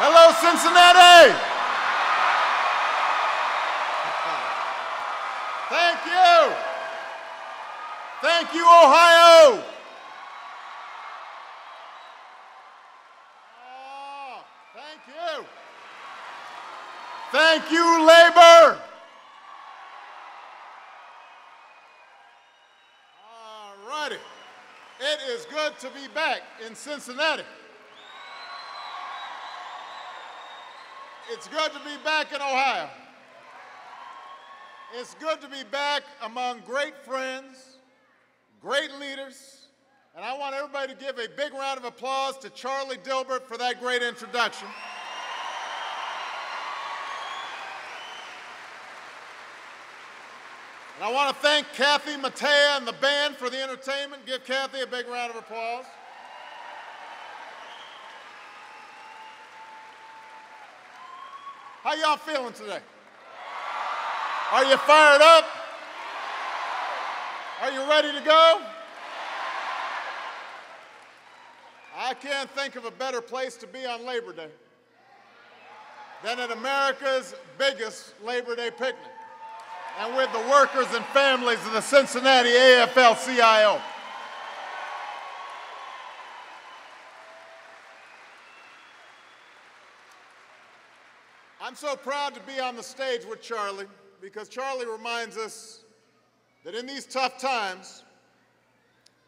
Hello, Cincinnati! Thank you! Thank you, Ohio! Oh, thank you! Thank you, Labor! All righty. It is good to be back in Cincinnati. It's good to be back in Ohio. It's good to be back among great friends, great leaders, and I want everybody to give a big round of applause to Charlie Dilbert for that great introduction. And I want to thank Kathy Matea and the band for the entertainment. Give Kathy a big round of applause. How y'all feeling today? Are you fired up? Are you ready to go? I can't think of a better place to be on Labor Day than at America's biggest Labor Day picnic, and with the workers and families of the Cincinnati AFL-CIO. I'm so proud to be on the stage with Charlie, because Charlie reminds us that in these tough times,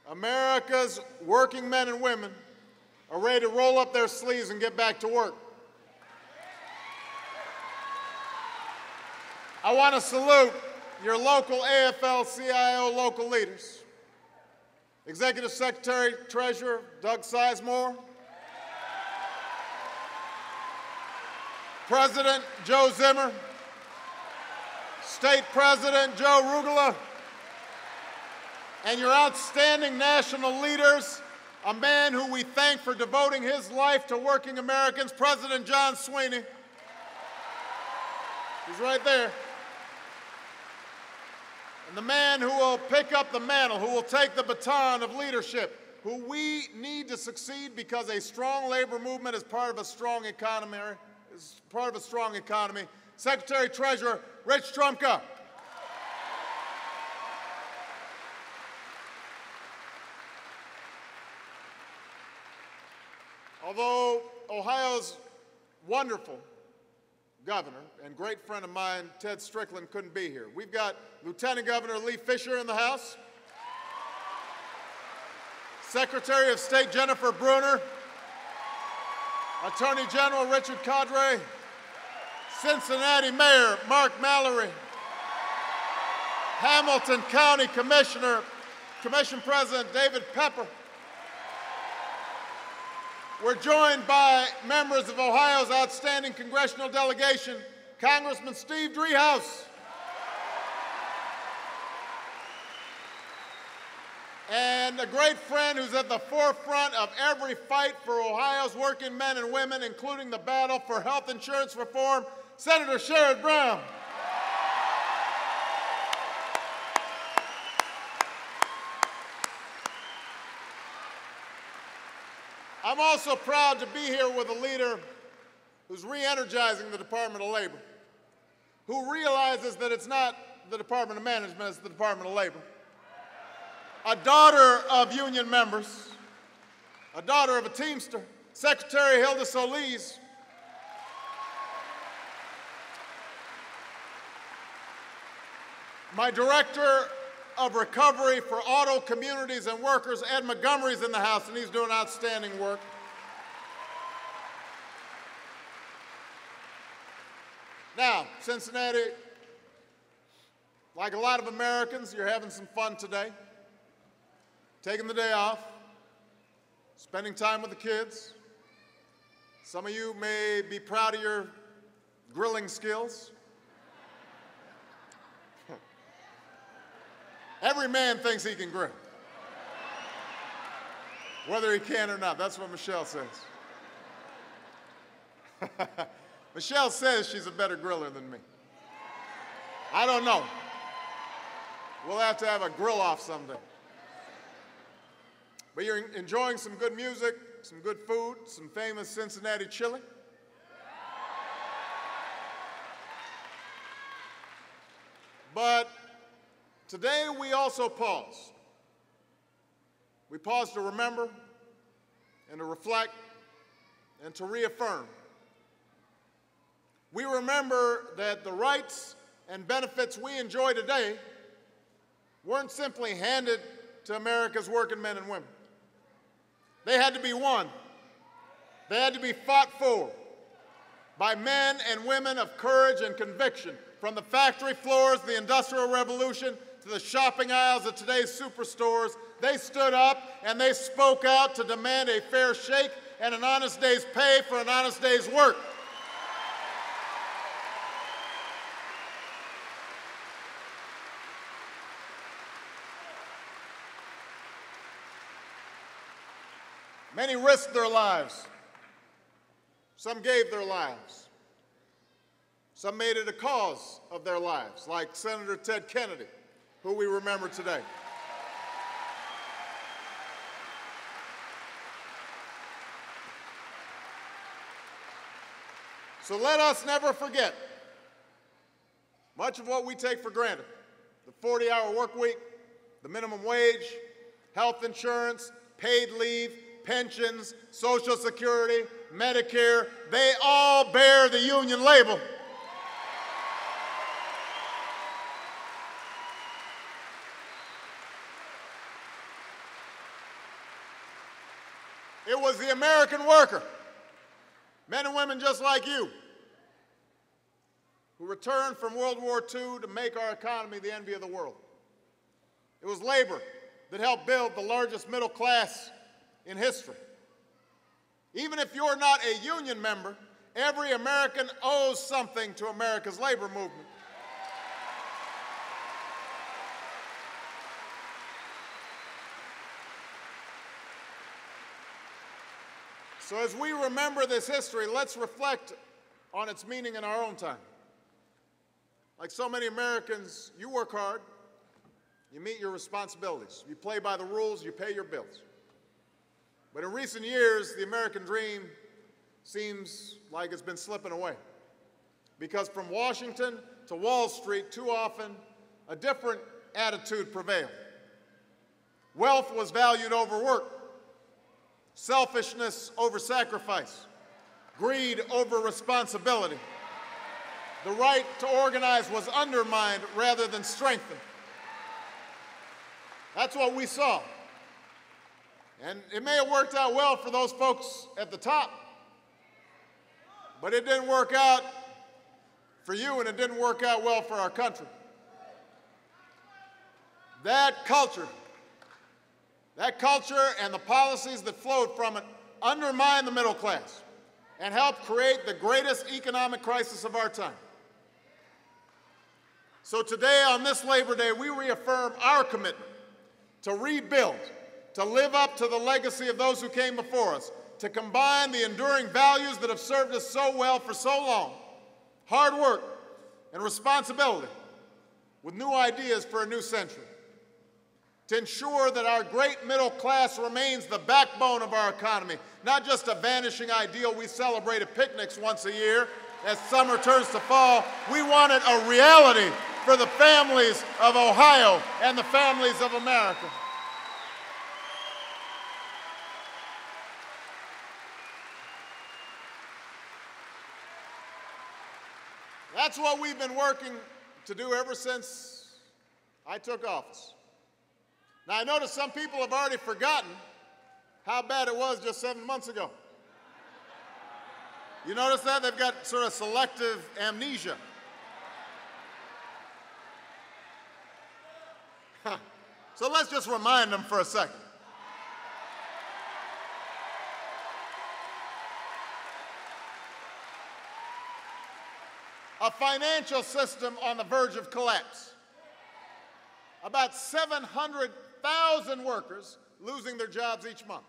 America's working men and women are ready to roll up their sleeves and get back to work. I want to salute your local AFL-CIO local leaders. Executive Secretary Treasurer Doug Sizemore, President Joe Zimmer, State President Joe Rugula, and your outstanding national leaders, a man who we thank for devoting his life to working Americans, President John Sweeney. He's right there. And the man who will pick up the mantle, who will take the baton of leadership, who we need to succeed because a strong labor movement is part of a strong economy. Secretary Treasurer Rich Trumka. Although Ohio's wonderful governor and great friend of mine, Ted Strickland, couldn't be here, we've got Lieutenant Governor Lee Fisher in the House, Secretary of State Jennifer Brunner, Attorney General Richard Codray, Cincinnati Mayor Mark Mallory, Hamilton County Commission President David Pepper. We're joined by members of Ohio's outstanding congressional delegation, Congressman Steve Driehaus, and a great friend who's at the forefront of every fight for Ohio's working men and women, including the battle for health insurance reform, Senator Sherrod Brown. I'm also proud to be here with a leader who's re-energizing the Department of Labor, who realizes that it's not the Department of Management, it's the Department of Labor. A daughter of union members, a daughter of a Teamster, Secretary Hilda Solis, my Director of Recovery for Auto Communities and Workers, Ed Montgomery's in the house, and he's doing outstanding work. Now, Cincinnati, like a lot of Americans, you're having some fun today. Taking the day off, spending time with the kids. Some of you may be proud of your grilling skills. Every man thinks he can grill, whether he can or not. That's what Michelle says. Michelle says she's a better griller than me. I don't know. We'll have to have a grill-off someday. But you're enjoying some good music, some good food, some famous Cincinnati chili. But today we also pause. We pause to remember and to reflect and to reaffirm. We remember that the rights and benefits we enjoy today weren't simply handed to America's working men and women. They had to be won. They had to be fought for by men and women of courage and conviction. From the factory floors of the Industrial Revolution to the shopping aisles of today's superstores, they stood up and they spoke out to demand a fair shake and an honest day's pay for an honest day's work. Many risked their lives. Some gave their lives. Some made it a cause of their lives, like Senator Ted Kennedy, who we remember today. So let us never forget much of what we take for granted: the 40-hour work week, the minimum wage, health insurance, paid leave, pensions, Social Security, Medicare. They all bear the union label. It was the American worker, men and women just like you, who returned from World War II to make our economy the envy of the world. It was labor that helped build the largest middle class in history. Even if you're not a union member, every American owes something to America's labor movement. So as we remember this history, let's reflect on its meaning in our own time. Like so many Americans, you work hard, you meet your responsibilities, you play by the rules, you pay your bills. But in recent years, the American dream seems like it's been slipping away. Because from Washington to Wall Street, too often, a different attitude prevailed. Wealth was valued over work, selfishness over sacrifice, greed over responsibility. The right to organize was undermined rather than strengthened. That's what we saw. And it may have worked out well for those folks at the top, but it didn't work out for you, and it didn't work out well for our country. That culture and the policies that flowed from it undermined the middle class and helped create the greatest economic crisis of our time. So today, on this Labor Day, we reaffirm our commitment to rebuild, to live up to the legacy of those who came before us, to combine the enduring values that have served us so well for so long, hard work and responsibility, with new ideas for a new century, to ensure that our great middle class remains the backbone of our economy, not just a vanishing ideal we celebrate at picnics once a year as summer turns to fall. We want it a reality for the families of Ohio and the families of America. That's what we've been working to do ever since I took office. Now, I notice some people have already forgotten how bad it was just 7 months ago. You notice that? They've got sort of selective amnesia. So let's just remind them for a second. A financial system on the verge of collapse. About 700,000 workers losing their jobs each month.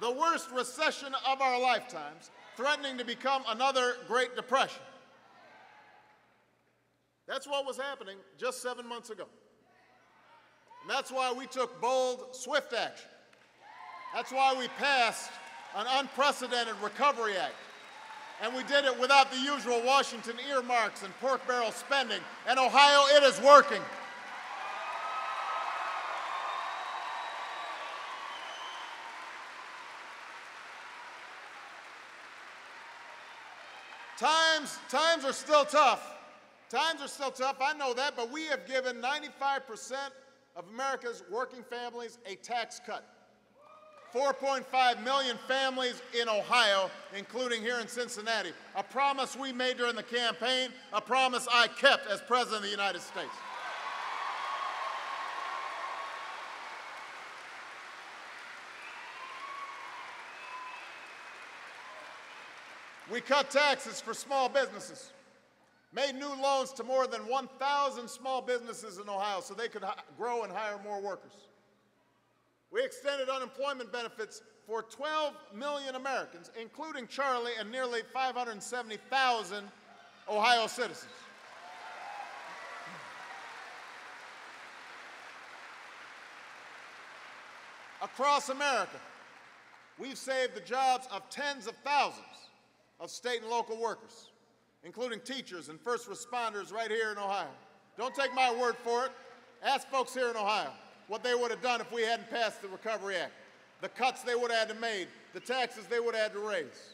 The worst recession of our lifetimes, threatening to become another Great Depression. That's what was happening just 7 months ago. And that's why we took bold, swift action. That's why we passed an unprecedented Recovery Act And we did it without the usual Washington earmarks and pork barrel spending. And Ohio, it is working. Times are still tough. Times are still tough, I know that, but we have given 95% of America's working families a tax cut. 4.5 million families in Ohio, including here in Cincinnati. A promise we made during the campaign, a promise I kept as President of the United States. We cut taxes for small businesses, made new loans to more than 1,000 small businesses in Ohio so they could grow and hire more workers. We extended unemployment benefits for 12 million Americans, including Charlie and nearly 570,000 Ohio citizens. Across America, we've saved the jobs of tens of thousands of state and local workers, including teachers and first responders right here in Ohio. Don't take my word for it. Ask folks here in Ohio what they would have done if we hadn't passed the Recovery Act, the cuts they would have had to make, the taxes they would have had to raise.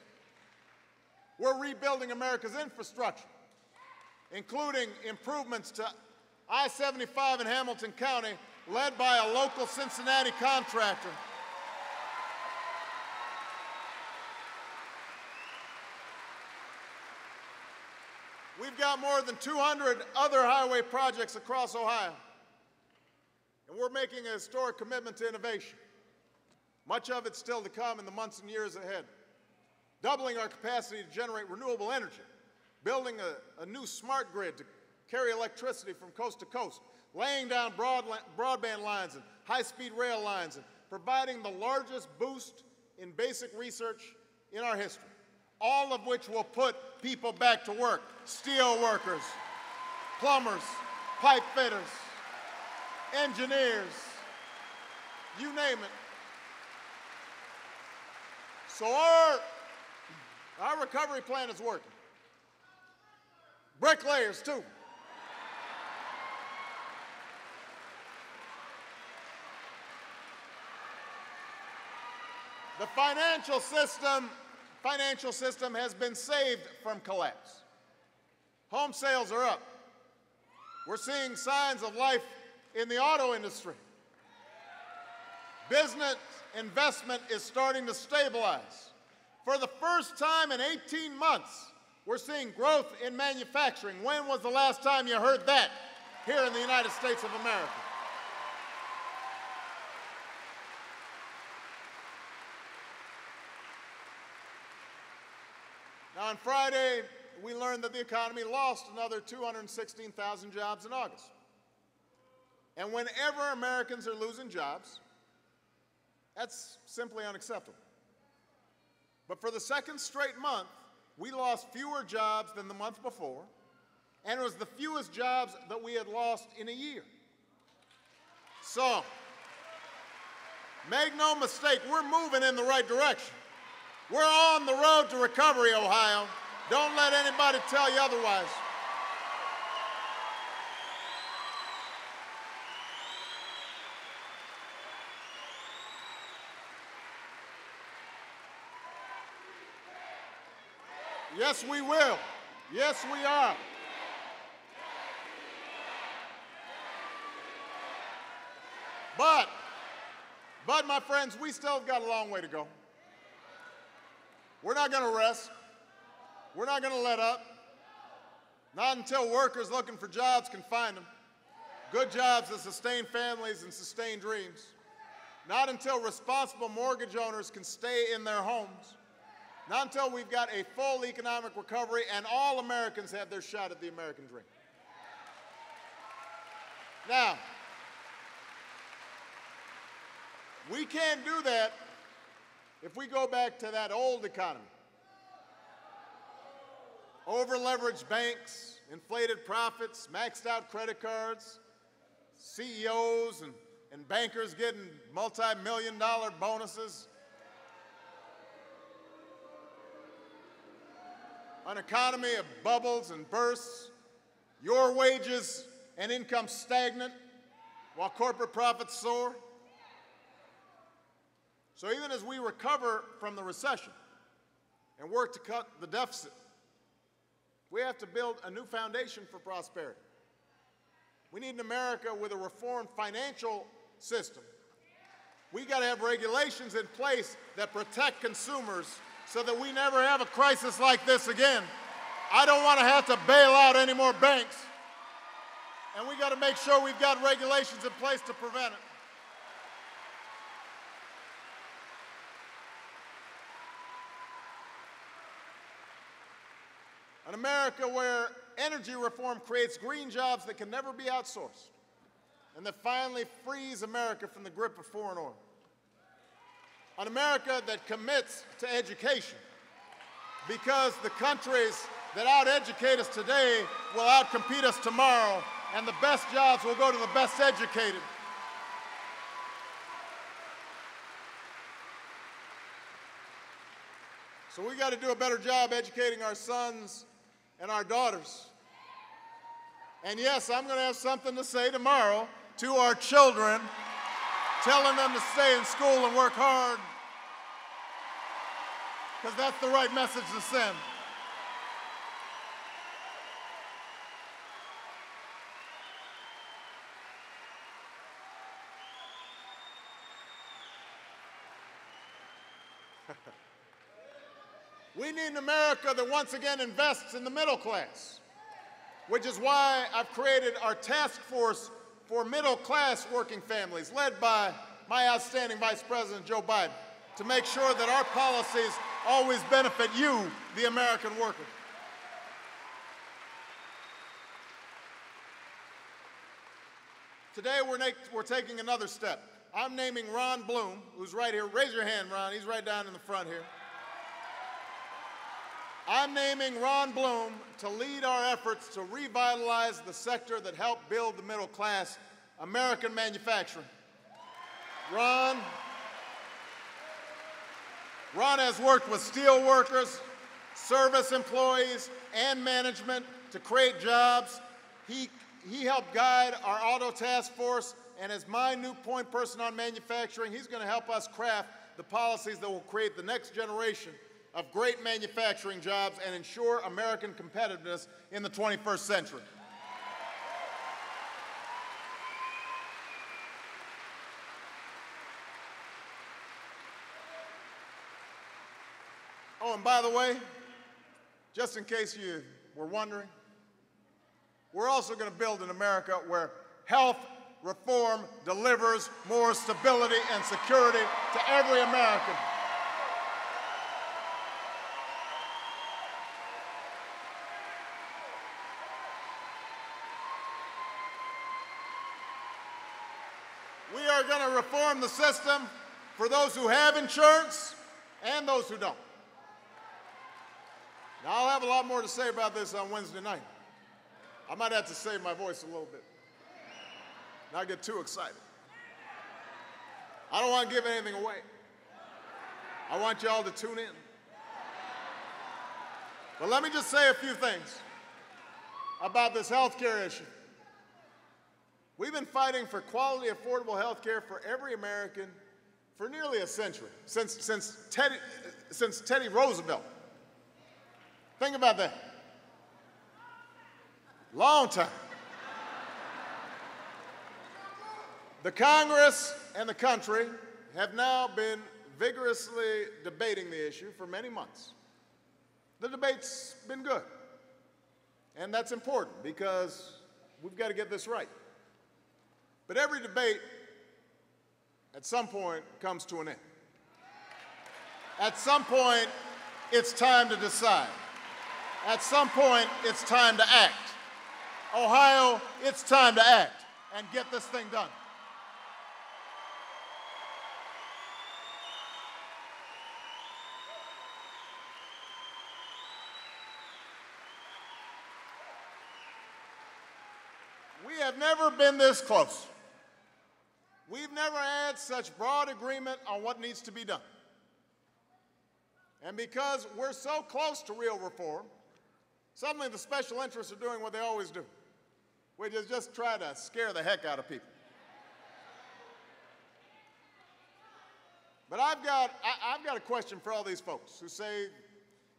We're rebuilding America's infrastructure, including improvements to I-75 in Hamilton County, led by a local Cincinnati contractor. We've got more than 200 other highway projects across Ohio, and we're making a historic commitment to innovation. Much of it's still to come in the months and years ahead. Doubling our capacity to generate renewable energy, building a new smart grid to carry electricity from coast to coast, laying down broadband lines and high-speed rail lines, and providing the largest boost in basic research in our history, all of which will put people back to work: steel workers, plumbers, pipe fitters, engineers, you name it. So our recovery plan is working. Bricklayers, too. The financial system has been saved from collapse. Home sales are up. We're seeing signs of life in the auto industry. Business investment is starting to stabilize. For the first time in 18 months, we're seeing growth in manufacturing. When was the last time you heard that here in the United States of America? Now, on Friday, we learned that the economy lost another 216,000 jobs in August. And whenever Americans are losing jobs, that's simply unacceptable. But for the second straight month, we lost fewer jobs than the month before, and it was the fewest jobs that we had lost in a year. So, make no mistake, we're moving in the right direction. We're on the road to recovery, Ohio. Don't let anybody tell you otherwise. Yes, we will. Yes, we are. But my friends, we still have got a long way to go. We're not going to rest. We're not going to let up. Not until workers looking for jobs can find them. Good jobs that sustain families and sustain dreams. Not until responsible mortgage owners can stay in their homes. Not until we've got a full economic recovery and all Americans have their shot at the American dream. Now, we can't do that if we go back to that old economy. Over-leveraged banks, inflated profits, maxed out credit cards, CEOs and bankers getting multi-million-dollar bonuses. an economy of bubbles and bursts, your wages and income stagnant while corporate profits soar. So even as we recover from the recession and work to cut the deficit, we have to build a new foundation for prosperity. We need an America with a reformed financial system. We got to have regulations in place that protect consumers so that we never have a crisis like this again. I don't want to have to bail out any more banks. And we got to make sure we've got regulations in place to prevent it. An America where energy reform creates green jobs that can never be outsourced and that finally frees America from the grip of foreign oil. An America that commits to education, because the countries that out-educate us today will outcompete us tomorrow, and the best jobs will go to the best educated. So we got to do a better job educating our sons and our daughters. And yes, I'm going to have something to say tomorrow to our children, telling them to stay in school and work hard, because that's the right message to send. We need an America that once again invests in the middle class, which is why I've created our task force for middle-class working families, led by my outstanding Vice President, Joe Biden, to make sure that our policies always benefit you, the American worker. Today, we're taking another step. I'm naming Ron Bloom, who's right here. Raise your hand, Ron. He's right down in the front here. I'm naming Ron Bloom to lead our efforts to revitalize the sector that helped build the middle class, American manufacturing. Ron has worked with steel workers, service employees, and management to create jobs. He helped guide our auto task force, and as my new point person on manufacturing, he's going to help us craft the policies that will create the next generation of great manufacturing jobs and ensure American competitiveness in the 21st century. Oh, and by the way, just in case you were wondering, we're also going to build an America where health reform delivers more stability and security to every American. We are going to reform the system for those who have insurance and those who don't. Now, I'll have a lot more to say about this on Wednesday night. I might have to save my voice a little bit, not get too excited. I don't want to give anything away. I want you all to tune in. But let me just say a few things about this health care issue. We've been fighting for quality, affordable health care for every American for nearly a century, since Teddy Roosevelt. Think about that. Long time. The Congress and the country have now been vigorously debating the issue for many months. The debate's been good, and that's important because we've got to get this right. But every debate, at some point, comes to an end. At some point, it's time to decide. At some point, it's time to act. Ohio, it's time to act and get this thing done. We have never been this close. We've never had such broad agreement on what needs to be done. And because we're so close to real reform, Suddenly the special interests are doing what they always do, which is just try to scare the heck out of people. But I've got a question for all these folks who say,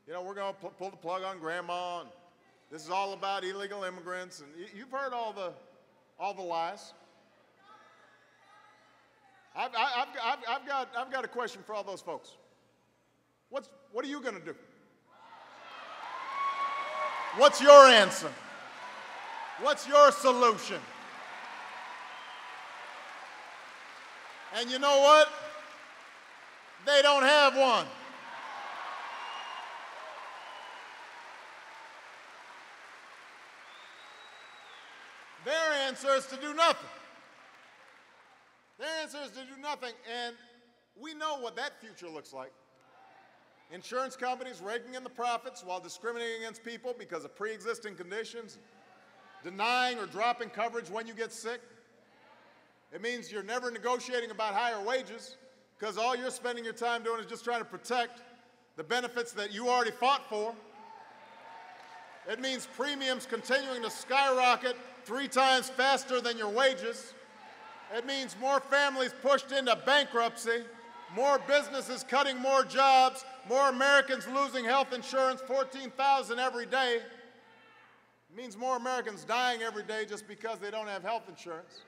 you know, we're going to pull the plug on grandma, and this is all about illegal immigrants, and you've heard all the lies. I've got a question for all those folks. What are you going to do? What's your answer? What's your solution? And you know what? They don't have one. Their answer is to do nothing. Their answer is to do nothing, and we know what that future looks like. Insurance companies raking in the profits while discriminating against people because of pre-existing conditions, denying or dropping coverage when you get sick. It means you're never negotiating about higher wages because all you're spending your time doing is just trying to protect the benefits that you already fought for. It means premiums continuing to skyrocket 3 times faster than your wages. It means more families pushed into bankruptcy, more businesses cutting more jobs, more Americans losing health insurance, 14,000 every day. It means more Americans dying every day just because they don't have health insurance.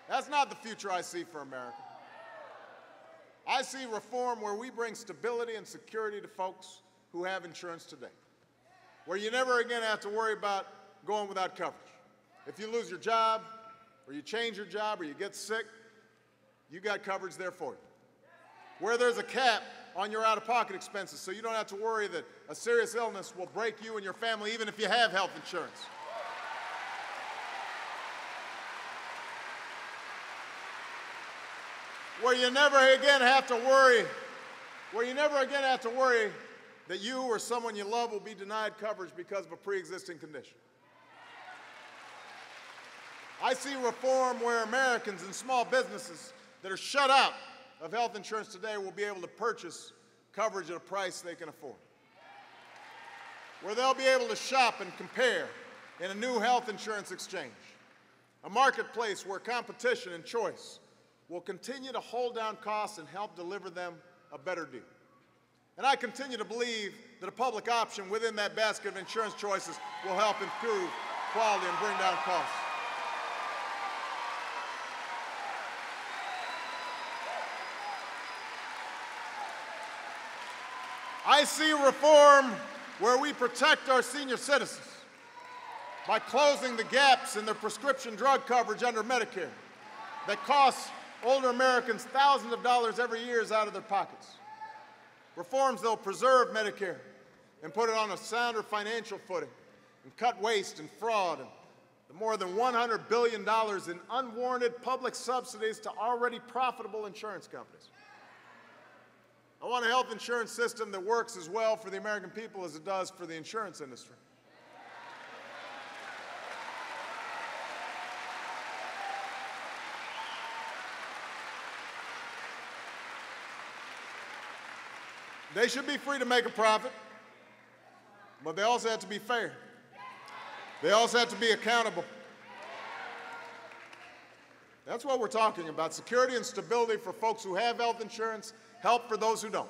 That's not the future I see for America. I see reform where we bring stability and security to folks who have insurance today, where you never again have to worry about going without coverage. If you lose your job, or you change your job, or you get sick, you got coverage there for you. Where there's a cap on your out-of-pocket expenses, so you don't have to worry that a serious illness will break you and your family even if you have health insurance. Where you never again have to worry that you or someone you love will be denied coverage because of a pre-existing condition. I see reform where Americans and small businesses that are shut out of health insurance today will be able to purchase coverage at a price they can afford. Where they'll be able to shop and compare in a new health insurance exchange. A marketplace where competition and choice will continue to hold down costs and help deliver them a better deal. And I continue to believe that a public option within that basket of insurance choices will help improve quality and bring down costs. I see reform where we protect our senior citizens by closing the gaps in their prescription drug coverage under Medicare that costs older Americans thousands of dollars every year out of their pockets. Reforms that will preserve Medicare and put it on a sounder financial footing and cut waste and fraud and the more than $100 billion in unwarranted public subsidies to already profitable insurance companies. I want a health insurance system that works as well for the American people as it does for the insurance industry. They should be free to make a profit, but they also have to be fair. They also have to be accountable. That's what we're talking about, security and stability for folks who have health insurance, help for those who don't,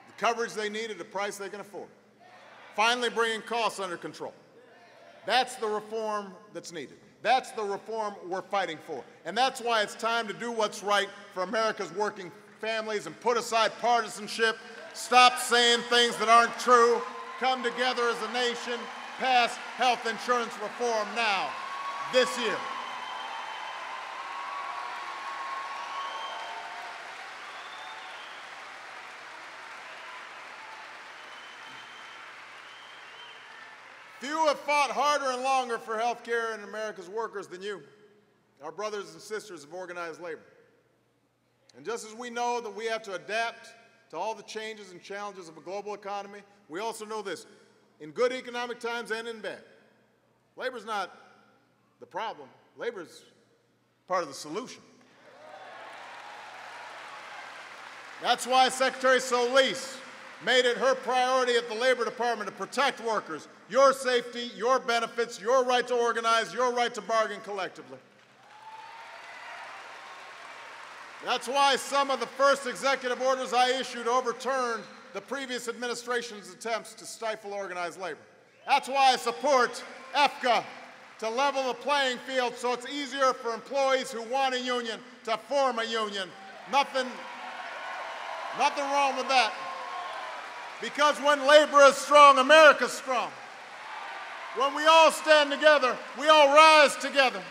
the coverage they need at a price they can afford, finally bringing costs under control. That's the reform that's needed. That's the reform we're fighting for. And that's why it's time to do what's right for America's working families and put aside partisanship, stop saying things that aren't true, come together as a nation, pass health insurance reform now, this year. Few have fought harder and longer for health care and America's workers than you, our brothers and sisters of organized labor. And just as we know that we have to adapt to all the changes and challenges of a global economy, we also know this, in good economic times and in bad. Labor's not the problem. Labor's part of the solution. That's why Secretary Solis made it her priority at the Labor Department to protect workers, your safety, your benefits, your right to organize, your right to bargain collectively. That's why some of the first executive orders I issued overturned the previous administration's attempts to stifle organized labor. That's why I support EFCA, to level the playing field so it's easier for employees who want a union to form a union. Nothing wrong with that. Because when labor is strong, America's strong. When we all stand together, we all rise together.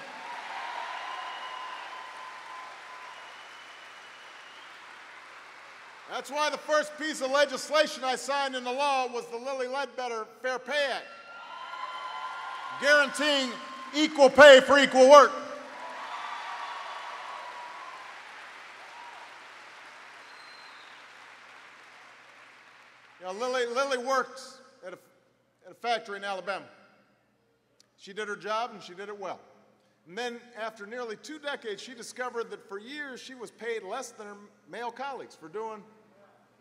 That's why the first piece of legislation I signed into law was the Lilly Ledbetter Fair Pay Act, guaranteeing equal pay for equal work. You know, Lilly worked at a factory in Alabama. She did her job and she did it well. And then after nearly 2 decades, she discovered that for years she was paid less than her male colleagues for doing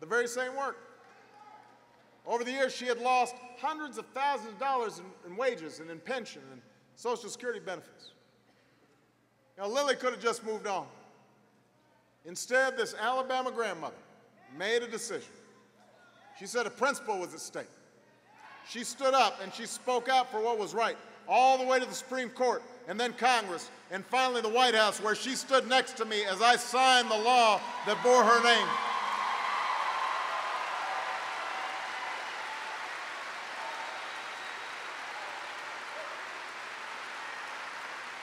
the very same work. Over the years, she had lost hundreds of thousands of dollars in wages and in pension and Social Security benefits. Now, Lilly could have just moved on. Instead, this Alabama grandmother made a decision. She said a principle was at stake. She stood up and she spoke out for what was right, all the way to the Supreme Court, and then Congress, and finally the White House, where she stood next to me as I signed the law that bore her name.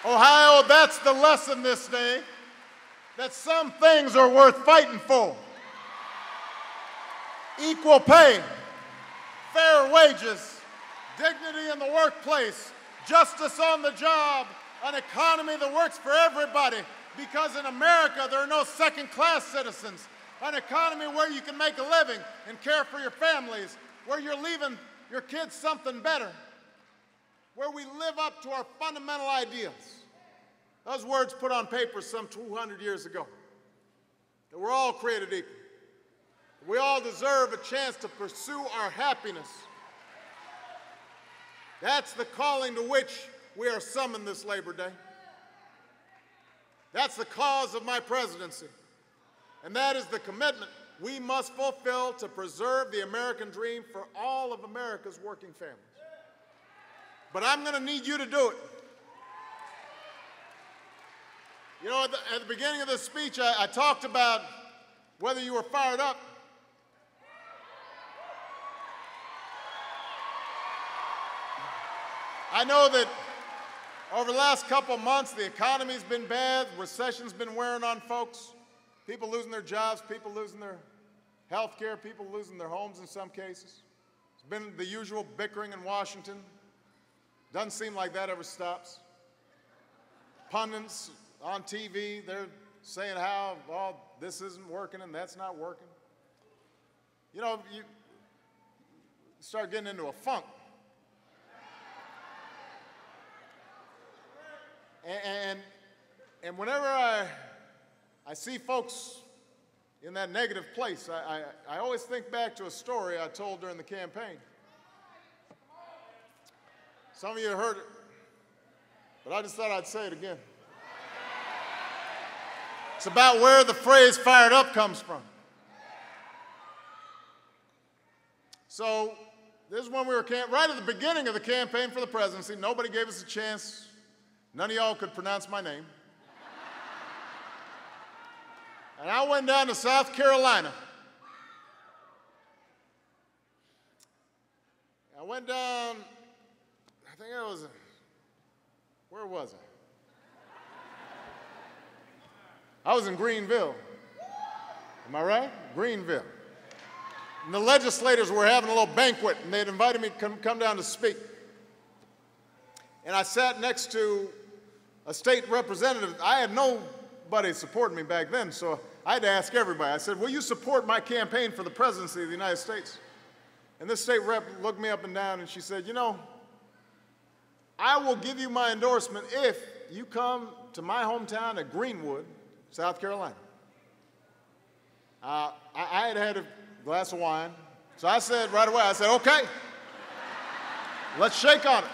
Ohio, that's the lesson this day, that some things are worth fighting for. Equal pay, fair wages, dignity in the workplace, justice on the job, an economy that works for everybody, because in America there are no second-class citizens, an economy where you can make a living and care for your families, where you're leaving your kids something better, where we live up to our fundamental ideals. Those words put on paper some 200 years ago, that we're all created equal. We all deserve a chance to pursue our happiness. That's the calling to which we are summoned this Labor Day. That's the cause of my presidency. And that is the commitment we must fulfill to preserve the American dream for all of America's working families. But I'm going to need you to do it. You know, at the beginning of this speech, I talked about whether you were fired up. I know that over the last couple of months, the economy's been bad, recession's been wearing on folks, people losing their jobs, people losing their health care, people losing their homes in some cases. It's been the usual bickering in Washington. Doesn't seem like that ever stops. Pundits on TV, they're saying how, oh, this isn't working and that's not working. You know, you start getting into a funk. And whenever I see folks in that negative place, I always think back to a story I told during the campaign. Some of you have heard it, but I just thought I'd say it again. It's about where the phrase "fired up" comes from. So this is when we were right at the beginning of the campaign for the presidency. Nobody gave us a chance. None of y'all could pronounce my name. And I went down to South Carolina. I went down, I think it was, where was I? I was in Greenville. Am I right? Greenville. And the legislators were having a little banquet, and they'd invited me to come down to speak. And I sat next to a state representative. I had nobody supporting me back then, so I had to ask everybody. I said, will you support my campaign for the presidency of the United States? And this state rep looked me up and down, and she said, you know, I will give you my endorsement if you come to my hometown of Greenwood, South Carolina. I had had a glass of wine, So I said right away, I said, okay, let's shake on it.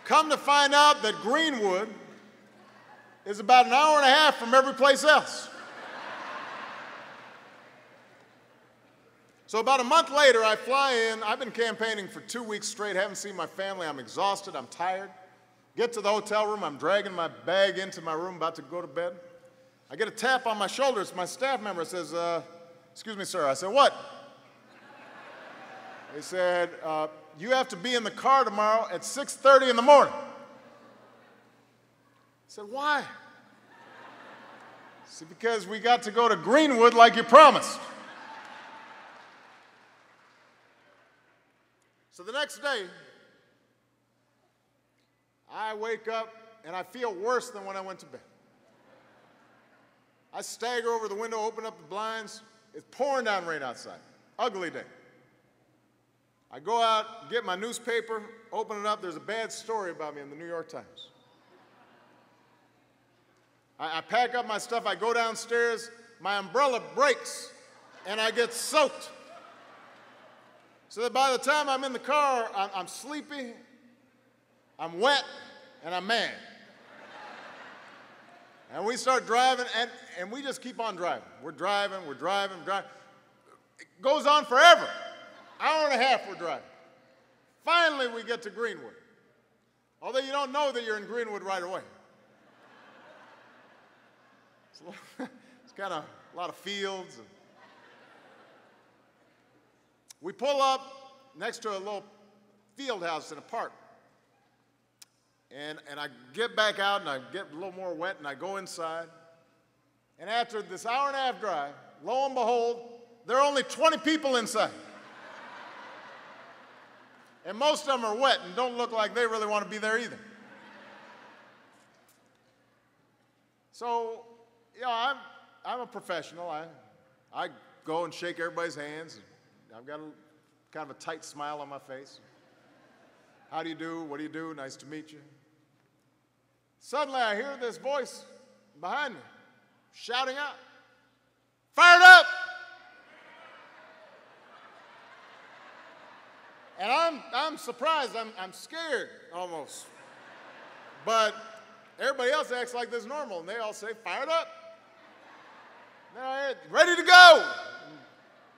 Come to find out that Greenwood is about an hour and a half from every place else. So about a month later, I fly in. I've been campaigning for 2 weeks straight, haven't seen my family. I'm exhausted, I'm tired. Get to the hotel room, I'm dragging my bag into my room, about to go to bed. I get a tap on my shoulder. It's my staff member. It says, excuse me, sir. I said, what? He said, you have to be in the car tomorrow at 6:30 in the morning. I said, why? He said, because we got to go to Greenwood like you promised. So the next day, I wake up and I feel worse than when I went to bed. I stagger over the window, open up the blinds. It's pouring down rain outside. Ugly day. I go out, get my newspaper, open it up. There's a bad story about me in the New York Times. I pack up my stuff. I go downstairs. My umbrella breaks, and I get soaked. So that by the time I'm in the car, I'm sleepy, I'm wet, and I'm mad. And we start driving, and we just keep on driving. We're driving. It goes on forever. Hour and a half we're driving. Finally, we get to Greenwood. Although you don't know that you're in Greenwood right away. It's kind of a lot of fields. We pull up next to a little field house in a park. And I get back out, and I get a little more wet, and I go inside. And after this hour and a half drive, lo and behold, there are only 20 people inside. And most of them are wet and don't look like they really want to be there either. So, you know, I'm a professional. I go and shake everybody's hands. I've got kind of a tight smile on my face. How do you do? What do you do? Nice to meet you. Suddenly, I hear this voice behind me shouting out, "Fired up!" And I'm surprised. I'm scared almost. But everybody else acts like this is normal, and they all say, "Fired up!" Ready to go! And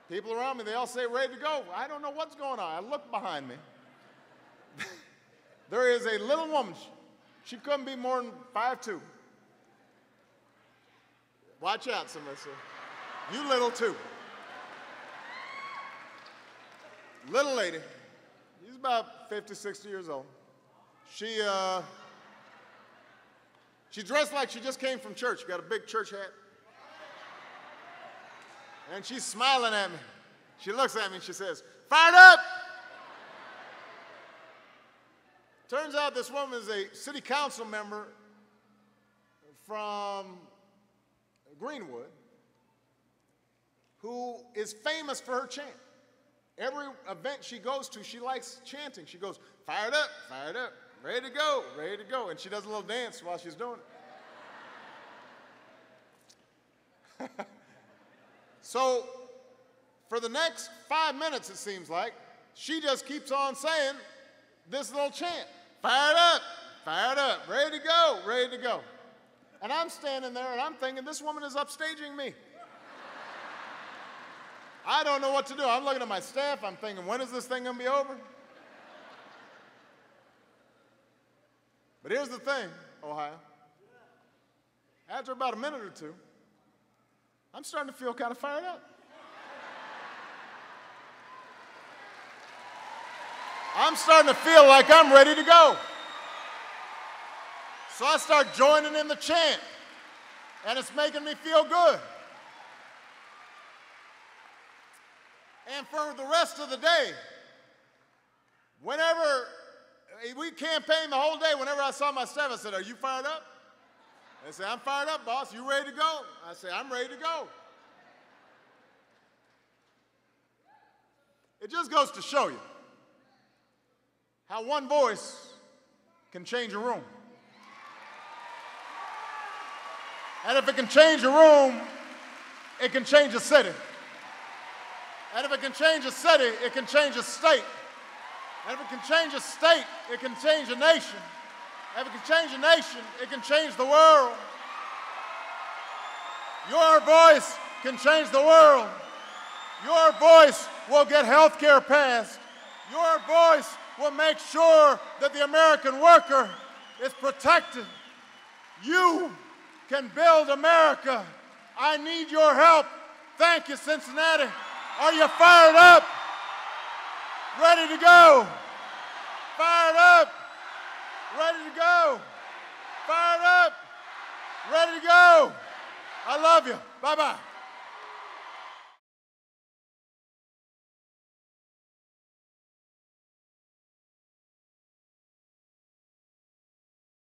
people around me, they all say, "Ready to go." I don't know what's going on. I look behind me. There is a little woman. She couldn't be more than 5'2". Watch out, somebody said. You little too. Little lady. She's about 50, 60 years old. She dressed like she just came from church. She got a big church hat. And she's smiling at me. She looks at me and she says, "Fired up!" Turns out this woman is a city council member from Greenwood who is famous for her chant. Every event she goes to, she likes chanting. She goes, "Fired up, ready to go, ready to go." And she does a little dance while she's doing it. So for the next 5 minutes, it seems like, she just keeps on saying this little chant. Fired up, ready to go, ready to go. And I'm standing there and I'm thinking, this woman is upstaging me. I don't know what to do. I'm looking at my staff. I'm thinking, when is this thing going to be over? But here's the thing, Ohio. After about a minute or two, I'm starting to feel kind of fired up. I'm starting to feel like I'm ready to go. So I start joining in the chant, and it's making me feel good. And for the rest of the day, whenever we campaigned the whole day, whenever I saw my staff, I said, "Are you fired up?" They said, "I'm fired up, boss. You ready to go?" I said, "I'm ready to go." It just goes to show you how one voice can change a room. And if it can change a room, it can change a city. And if it can change a city, it can change a state. And if it can change a state, it can change a nation. And if it can change a nation, it can change the world. Your voice can change the world. Your voice will get health care passed. Your voice will make sure that the American worker is protected. You can build America. I need your help. Thank you, Cincinnati. Are you fired up? Ready to go? Fired up? Ready to go? Fired up? Ready to go? I love you. Bye-bye.